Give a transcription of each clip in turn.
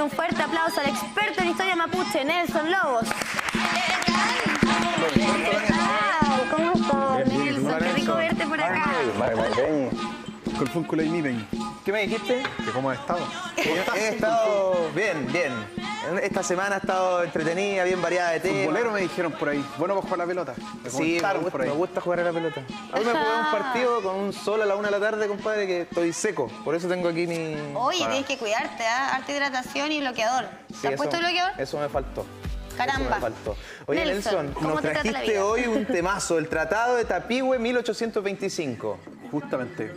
un fuerte aplauso al experto en historia mapuche, Nelson Lobos. ¿Cómo estás, Nelson? Qué rico verte por acá. ¿Qué me dijiste? ¿Que cómo has estado? He estado bien, bien. Esta semana ha estado entretenida, bien variada de temas. Futbolero me dijeron por ahí. Bueno para jugar la pelota. Sí, me gusta jugar a la pelota. Hoy me jugué un partido con un sol a la 1 de la tarde, compadre, que estoy seco. Por eso tengo aquí mi... Oye, tienes que cuidarte, ¿eh? Harta hidratación y bloqueador. ¿Te has puesto bloqueador? Eso me faltó. Caramba. Eso me faltó. Oye, Nelson, ¿cómo nos te trata la trajiste vida? hoy un temazo, el Tratado de Tapigüe 1825. Justamente.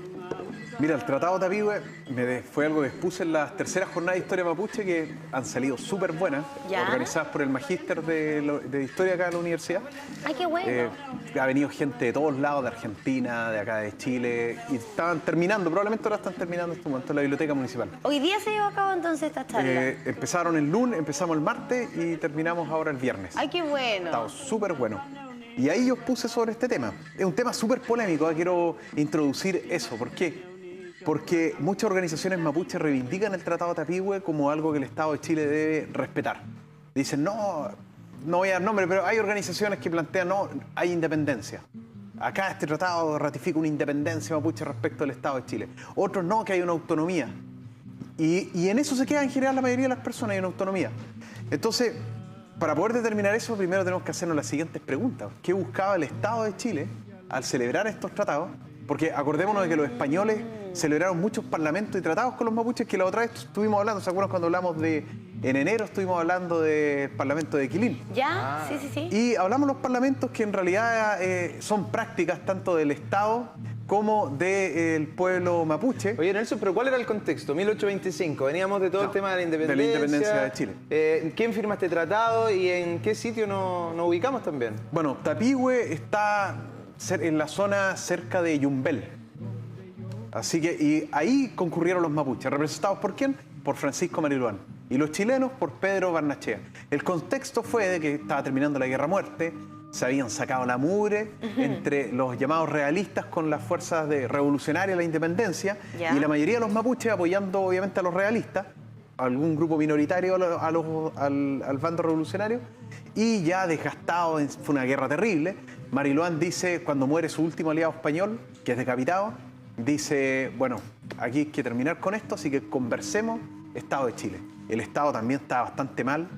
Mira, el Tratado de Tapigüe fue algo que expuse en las terceras jornadas de Historia Mapuche, que han salido súper buenas, ¿Ya? organizadas por el Magíster de Historia acá en la universidad. Ay, qué bueno. Ha venido gente de todos lados, de Argentina, de acá de Chile, y estaban terminando, probablemente ahora están terminando en este momento en la Biblioteca Municipal. Hoy día se llevó a cabo entonces esta charla. Empezaron el lunes, empezamos el martes y terminamos ahora el viernes. Ay, qué bueno. Estaba súper bueno. Y ahí yo puse sobre este tema. Es un tema súper polémico, quiero introducir eso. ¿Por qué? Porque muchas organizaciones mapuches reivindican el Tratado de Tapigüe como algo que el Estado de Chile debe respetar. Dicen, no voy a dar nombre, pero hay organizaciones que plantean, no, hay independencia. Acá este tratado ratifica una independencia mapuche respecto al Estado de Chile. Otros no, que hay una autonomía. Y en eso se queda en general la mayoría de las personas, hay una autonomía. Entonces, para poder determinar eso, primero tenemos que hacernos las siguientes preguntas. ¿Qué buscaba el Estado de Chile al celebrar estos tratados? Porque acordémonos de que los españoles celebraron muchos parlamentos y tratados con los mapuches, que la otra vez estuvimos hablando, ¿se acuerdan cuando hablamos en enero estuvimos hablando del Parlamento de Quilín? ¿Ya? Sí, sí, sí. Y hablamos de los parlamentos que en realidad son prácticas tanto del Estado como del pueblo mapuche. Oye, Nelson, pero ¿cuál era el contexto? 1825, veníamos de todo el tema de la independencia. De la independencia de Chile. ¿Quién firma este tratado y en qué sitio nos ubicamos también? Bueno, Tapigüe está en la zona cerca de Yumbel. Así que, y ahí concurrieron los mapuches, representados ¿por quién? Por Francisco Mariluán. Y los chilenos por Pedro Barnechea. El contexto fue de que estaba terminando la guerra a muerte, se habían sacado la mugre entre los llamados realistas con las fuerzas revolucionarias de la independencia, ¿Ya? y la mayoría de los mapuches apoyando obviamente a los realistas, algún grupo minoritario al bando revolucionario, y ya desgastado, fue una guerra terrible. Mariluán dice, cuando muere su último aliado español, que es decapitado, dice, bueno, aquí hay que terminar con esto, así que conversemos, Estado de Chile. El Estado también está bastante mal,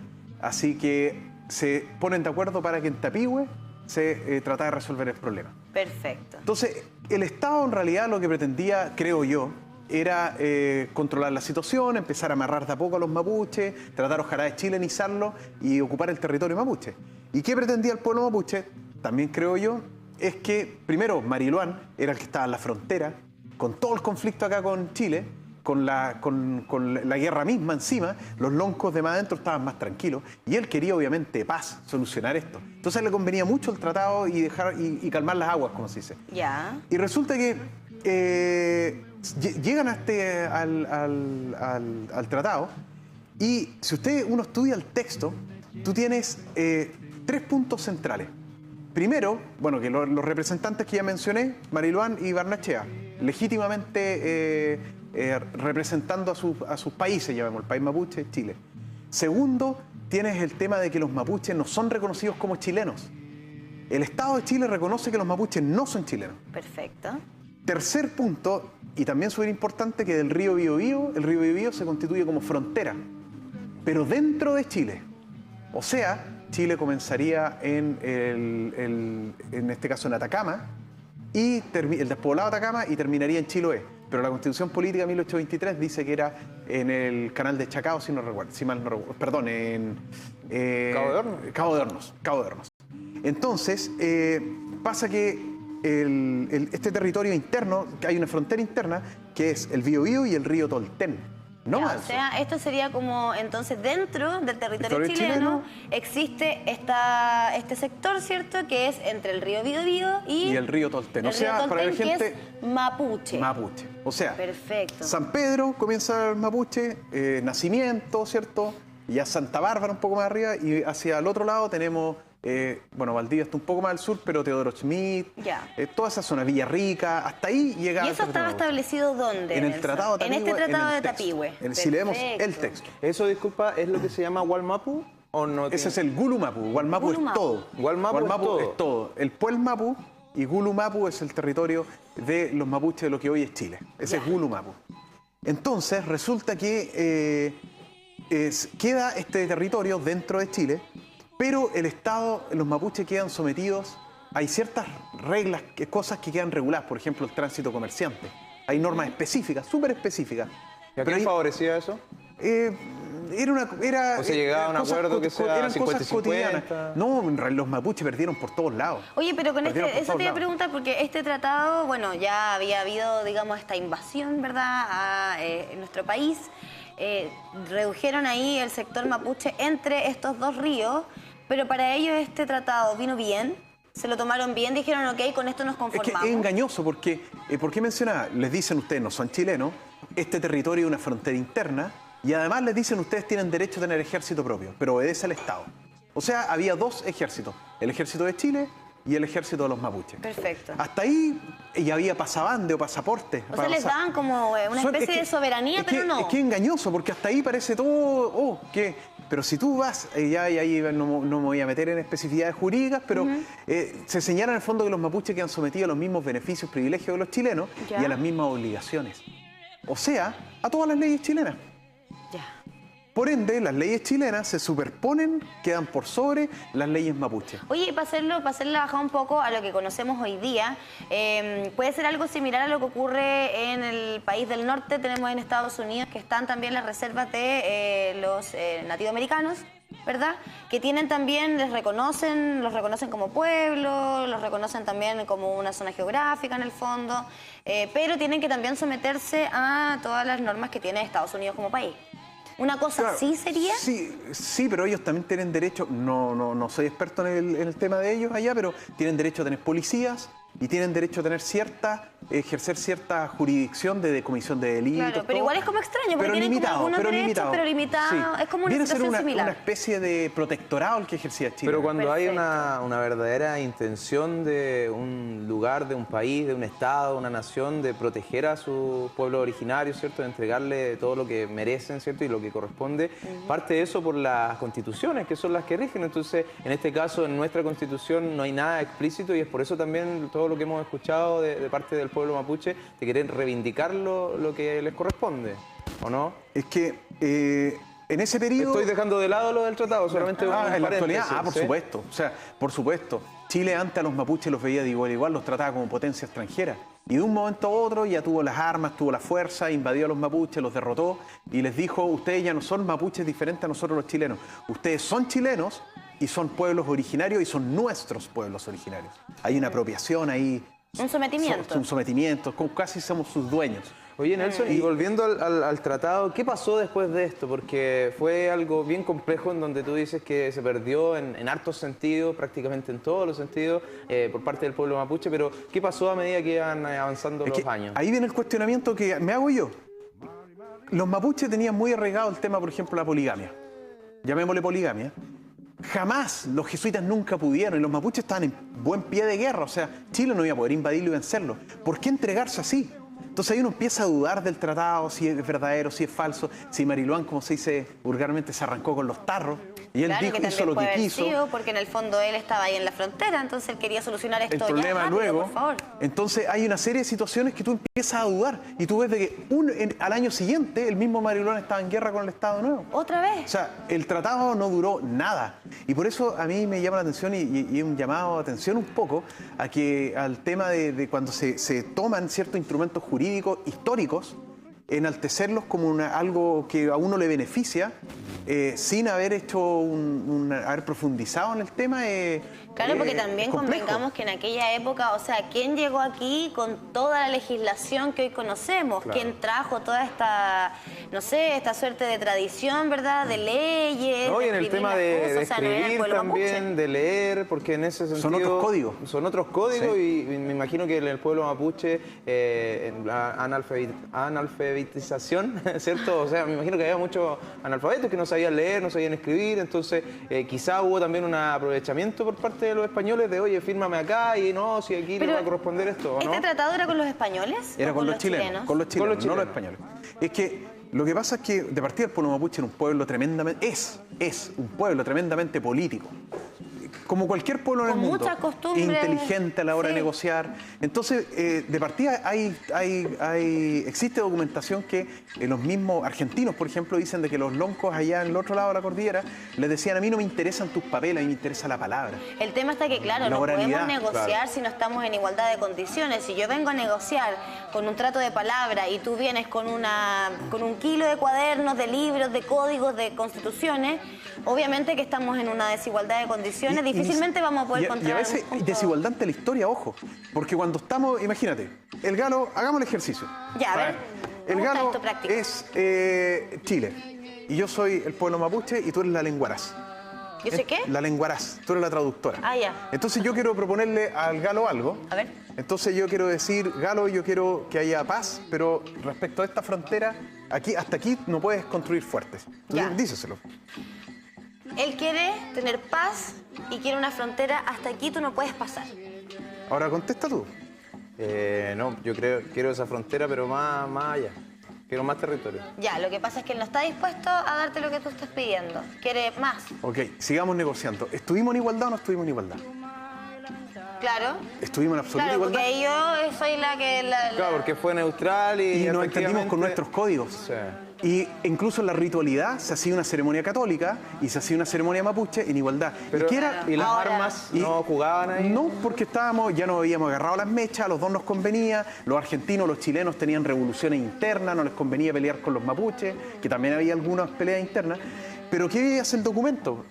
así que se ponen de acuerdo para que en Tapigüe se tratara de resolver el problema. Perfecto. Entonces, el Estado en realidad lo que pretendía, creo yo, era controlar la situación, empezar a amarrar de a poco a los mapuches, tratar ojalá de chilenizarlo y ocupar el territorio mapuche. ¿Y qué pretendía el pueblo mapuche? También creo yo, es que primero Mariluán era el que estaba en la frontera, con todo el conflicto acá con Chile, con la guerra misma encima, los loncos de más adentro estaban más tranquilos, y él quería obviamente paz, solucionar esto. Entonces le convenía mucho el tratado y y calmar las aguas, como se dice. Ya. Y resulta que llegan al tratado, y si uno estudia el texto, tú tienes 3 puntos centrales. Primero, bueno, que los representantes que ya mencioné, Mariluán y Barnechea, legítimamente representando a sus países, llamemos el país mapuche, Chile. Segundo, tienes el tema de que los mapuches no son reconocidos como chilenos. El Estado de Chile reconoce que los mapuches no son chilenos. Perfecto. Tercer punto, y también súper importante, que del río Biobío, el río Biobío se constituye como frontera, pero dentro de Chile. O sea, Chile comenzaría en este caso en Atacama, y el despoblado de Atacama, y terminaría en Chiloé. Pero la Constitución Política de 1823 dice que era en el canal de Chacao, si mal no recuerdo, perdón, en Cabo de Hornos. Entonces, pasa que este territorio interno, que hay una frontera interna, que es el Biobío y el río Tolten. No Ya, más. o sea, esto sería como, entonces, dentro del territorio chileno existe este sector, ¿cierto? Que es entre el río Biobío y el río Tolten. El río Tolten, que es mapuche. Mapuche. O sea, perfecto. San Pedro comienza el mapuche, Nacimiento, ¿cierto? Y a Santa Bárbara un poco más arriba, y hacia el otro lado tenemos bueno, Valdivia está un poco más al sur, pero Teodoro Schmidt, toda esa zona, Villarrica, hasta ahí llegaba. ¿Y eso estaba establecido dónde? En el Tratado de Tapigüe. En este Tratado de Tapigüe. Si leemos el texto. Eso, disculpa, ¿es lo que se llama Wallmapu o no? Ese es el Gulumapu. Wallmapu es todo. Wallmapu es todo. El Puelmapu y Gulumapu es el territorio de los mapuches de lo que hoy es Chile. Ese es Gulumapu. Entonces, resulta que queda este territorio dentro de Chile, pero el Estado, los mapuches quedan sometidos, hay ciertas reglas, cosas que quedan reguladas, por ejemplo, el tránsito comerciante. Hay normas específicas, súper específicas. ¿Y a quién favorecía eso? O sea, llegaba a un acuerdo que sea 50-50. No, los mapuches perdieron por todos lados. Oye, pero con eso te iba a preguntar, porque este tratado, bueno, ya había habido, digamos, esta invasión, ¿verdad?, a nuestro país. Redujeron ahí el sector mapuche entre estos dos ríos, pero para ellos este tratado vino bien, se lo tomaron bien, dijeron, ok, con esto nos conformamos. Es que es engañoso, porque, ¿por qué mencionaba? Les dicen ustedes, no son chilenos, este territorio es una frontera interna, y además les dicen, ustedes tienen derecho a tener ejército propio, pero obedece al Estado. O sea, había dos ejércitos, el ejército de Chile y el ejército de los mapuches. Perfecto. Hasta ahí ya había pasabande o pasaporte. O sea, les daban como una especie de soberanía, pero no. Es que es engañoso, porque hasta ahí parece todo, pero si tú vas, y ahí no me voy a meter en especificidades jurídicas, pero se señala en el fondo que los mapuches quedan sometidos a los mismos beneficios, privilegios de los chilenos y a las mismas obligaciones. O sea, a todas las leyes chilenas. Por ende, las leyes chilenas se superponen, quedan por sobre las leyes mapuches. Oye, y para hacerle bajar un poco a lo que conocemos hoy día, puede ser algo similar a lo que ocurre en el país del norte. Tenemos en Estados Unidos que están también las reservas de los nativoamericanos, ¿verdad? Que tienen también, los reconocen como pueblo, los reconocen también como una zona geográfica en el fondo, pero tienen que también someterse a todas las normas que tiene Estados Unidos como país. ¿Una cosa así sería? Sí, pero ellos también tienen derecho, no soy experto en el tema de ellos allá, pero tienen derecho a tener policías y tienen derecho a ejercer cierta jurisdicción de comisión de delitos. Claro, pero igual es como extraño, porque tienen como algunos derechos, pero limitado. Sí. Es como una situación similar. Una especie de protectorado el que ejercía Chile. Pero cuando hay una verdadera intención de un lugar, de un país, de un estado, una nación, de proteger a su pueblo originario, ¿cierto?, de entregarle todo lo que merecen, ¿cierto?, y lo que corresponde, parte de eso por las constituciones, que son las que rigen. Entonces, en este caso, en nuestra constitución no hay nada explícito, y es por eso también todo lo que hemos escuchado de parte del pueblo mapuche, de querer reivindicar lo que les corresponde, ¿o no? Es que en ese periodo... Estoy dejando de lado lo del tratado, solamente en la actualidad, por supuesto. O sea, por supuesto. Chile antes a los mapuches los veía de igual a igual, los trataba como potencia extranjera. Y de un momento a otro ya tuvo las armas, tuvo la fuerza, invadió a los mapuches, los derrotó y les dijo, ustedes ya no son mapuches diferentes a nosotros los chilenos. Ustedes son chilenos y son pueblos originarios y son nuestros pueblos originarios. Hay una apropiación ahí. Un sometimiento. Un sometimiento, casi somos sus dueños. Oye, Nelson, y volviendo al tratado, ¿qué pasó después de esto? Porque fue algo bien complejo en donde tú dices que se perdió en hartos sentidos, prácticamente en todos los sentidos, por parte del pueblo mapuche, pero ¿qué pasó a medida que iban avanzando los años? Ahí viene el cuestionamiento que me hago yo. Los mapuches tenían muy arraigado el tema, por ejemplo, la poligamia. Llamémosle poligamia. Jamás, los jesuitas nunca pudieron, y los mapuches estaban en buen pie de guerra, o sea, Chile no iba a poder invadirlo y vencerlo. ¿Por qué entregarse así? Entonces ahí uno empieza a dudar del tratado, si es verdadero, si es falso, si Mariluán, como se dice vulgarmente, se arrancó con los tarros, y él dijo, hizo lo que quiso. Sido, porque en el fondo él estaba ahí en la frontera, entonces él quería solucionar esto. El problema rápido, luego, por favor. Entonces hay una serie de situaciones que tú empiezas a dudar, y tú ves de que al año siguiente el mismo Mariluán estaba en guerra con el Estado de nuevo. ¿Otra vez? O sea, el tratado no duró nada, y por eso a mí me llama la atención y un llamado de atención un poco al tema de cuando se toman ciertos instrumentos jurídicos históricos, enaltecerlos como algo que a uno le beneficia, sin haber hecho haber profundizado en el tema, Claro, porque también es complejo. convengamos que en aquella época, o sea, ¿quién llegó aquí con toda la legislación que hoy conocemos? Claro. ¿Quién trajo toda esta, no sé, esta suerte de tradición, ¿verdad? De leyes, No, y de en el escribir tema las de cosas, o sea, no era el escribir pueblo también, mapuche. de leer, porque en ese sentido... Son otros códigos. Son otros códigos Sí. y me imagino que en el pueblo mapuche, la analfabetización, ¿cierto? O sea, me imagino que había muchos analfabetos que no sabían leer, no sabían escribir, entonces quizá hubo también un aprovechamiento por parte de los españoles de, oye, fírmame acá y no, si aquí le Pero, va a corresponder esto, ¿o ¿este no? tratado era con los españoles? Era o con los chilenos, con los chilenos, no los españoles. Es que lo que pasa es que de partida el pueblo mapuche era un pueblo tremendamente, es un pueblo tremendamente político. Como cualquier pueblo en el Con mundo, muchas costumbres. inteligente a la hora de Sí. negociar. Entonces, de partida existe documentación que los mismos argentinos, por ejemplo, dicen de que los loncos allá en el otro lado de la cordillera les decían, a mí no me interesan tus papeles, a mí me interesa la palabra. El tema está que, claro, La no podemos oralidad, negociar claro. si no estamos en igualdad de condiciones. Si yo vengo a negociar con un trato de palabra y tú vienes con un kilo de cuadernos, de libros, de códigos, de constituciones, obviamente que estamos en una desigualdad de condiciones. Difícilmente vamos a poder y encontrar a veces algún punto. desigualdad ante la historia, ojo. Porque cuando estamos, imagínate, el galo, hagamos el ejercicio. Ya, a ver. El me gusta galo esto práctico. es Chile y yo soy el pueblo mapuche y tú eres la lenguaraz. ¿Yo sé qué? La lenguaraz, tú eres la traductora. Ah, ya. Entonces yo quiero proponerle al galo algo. A ver. Entonces yo quiero decir, galo, yo quiero que haya paz, pero respecto a esta frontera, aquí, hasta aquí no puedes construir fuertes. Ya. Entonces, díseselo. Él quiere tener paz y quiere una frontera. Hasta aquí tú no puedes pasar. Ahora contesta tú. No, yo quiero esa frontera, pero más allá. Quiero más territorio. Ya, lo que pasa es que él no está dispuesto a darte lo que tú estás pidiendo. Quiere más. Ok, sigamos negociando. ¿Estuvimos en igualdad o no estuvimos en igualdad? Claro. ¿Estuvimos en absoluta Claro, igualdad? porque ahí yo soy la que... Claro, porque fue neutral y Y nos entendimos con efectivamente- nuestros códigos. Sí. Y incluso en la ritualidad se hacía una ceremonia católica y se hacía una ceremonia mapuche en igualdad. Pero, ¿Y qué era? ¿y las Ahora- armas Y- no jugaban ahí? No, porque ya nos habíamos agarrado las mechas, a los dos nos convenía, los argentinos, los chilenos tenían revoluciones internas, no les convenía pelear con los mapuches, que también había algunas peleas internas. Pero ¿qué hace el documento?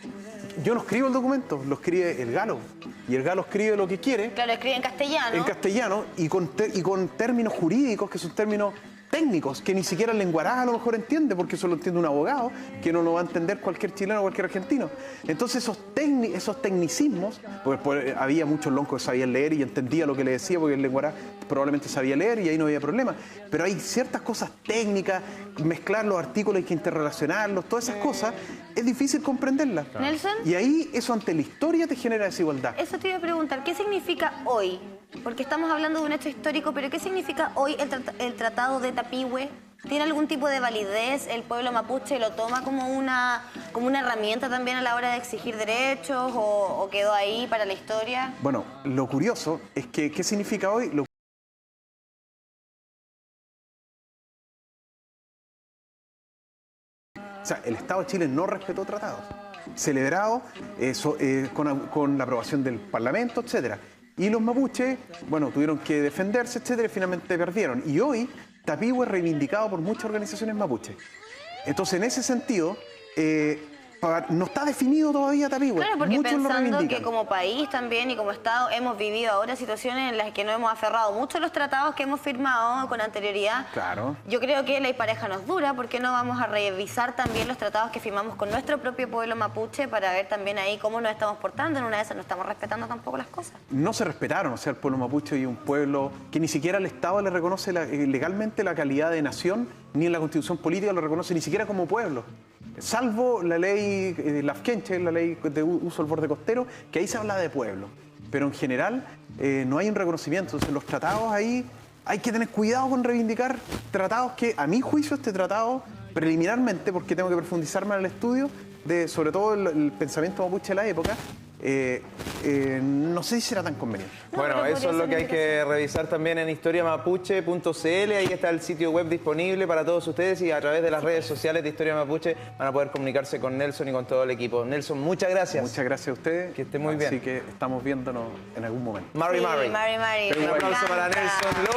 Yo no escribo el documento, lo escribe el galo. Y el galo escribe lo que quiere Claro, escribe en castellano. en castellano y con términos jurídicos que son términos técnicos que ni siquiera el lenguaraz a lo mejor entiende, porque eso lo entiende un abogado que no lo va a entender cualquier chileno o cualquier argentino. Entonces esos tecnicismos, pues había muchos loncos que sabían leer y entendía lo que le decía porque el lenguaraz probablemente sabía leer y ahí no había problema. Pero hay ciertas cosas técnicas, mezclar los artículos, hay que interrelacionarlos, todas esas cosas, es difícil comprenderlas. Nelson. Y ahí eso ante la historia te genera desigualdad. Eso te iba a preguntar, ¿qué significa hoy? Porque estamos hablando de un hecho histórico, pero ¿qué significa hoy el Tratado de Tapihue? ¿Tiene algún tipo de validez? ¿El pueblo mapuche lo toma como una herramienta también a la hora de exigir derechos o quedó ahí para la historia? Bueno, lo curioso es que, ¿qué significa hoy? O sea, el Estado de Chile no respetó tratados, celebrados con la aprobación del Parlamento, etcétera. Y los mapuches, bueno, tuvieron que defenderse, etcétera, y finalmente perdieron. Y hoy, Tapihue es reivindicado por muchas organizaciones mapuches. Entonces, en ese sentido, no está definido todavía Tapihue. Claro, porque Muchos lo pensando reivindican. que como país también y como Estado hemos vivido ahora situaciones en las que no hemos aferrado mucho a los tratados que hemos firmado con anterioridad. Claro. Yo creo que la pareja nos dura, porque no vamos a revisar también los tratados que firmamos con nuestro propio pueblo mapuche para ver también ahí cómo nos estamos portando? En una de esas no estamos respetando tampoco las cosas. No se respetaron, o sea, el pueblo mapuche y un pueblo que ni siquiera el Estado le reconoce legalmente la calidad de nación, ni en la Constitución política lo reconoce ni siquiera como pueblo. Salvo la ley Lafkenche, la ley de uso del borde costero, que ahí se habla de pueblo. Pero en general no hay un reconocimiento. Entonces los tratados ahí hay que tener cuidado con reivindicar tratados que, a mi juicio, este tratado, preliminarmente, porque tengo que profundizarme en el estudio, sobre todo el pensamiento mapuche de la época, no sé si será tan conveniente. No, Bueno, pero eso podría es lo ser que hay que interesante. revisar también en historiamapuche.cl. Ahí está el sitio web disponible para todos ustedes y a través de las redes sociales de Historia Mapuche van a poder comunicarse con Nelson y con todo el equipo. Nelson, muchas gracias. Muchas gracias a ustedes. Que esté muy bien. Así que estamos viéndonos en algún momento. Mari Sí, Mari. Mari Mari. Un Me aplauso para encanta. Nelson Lowe.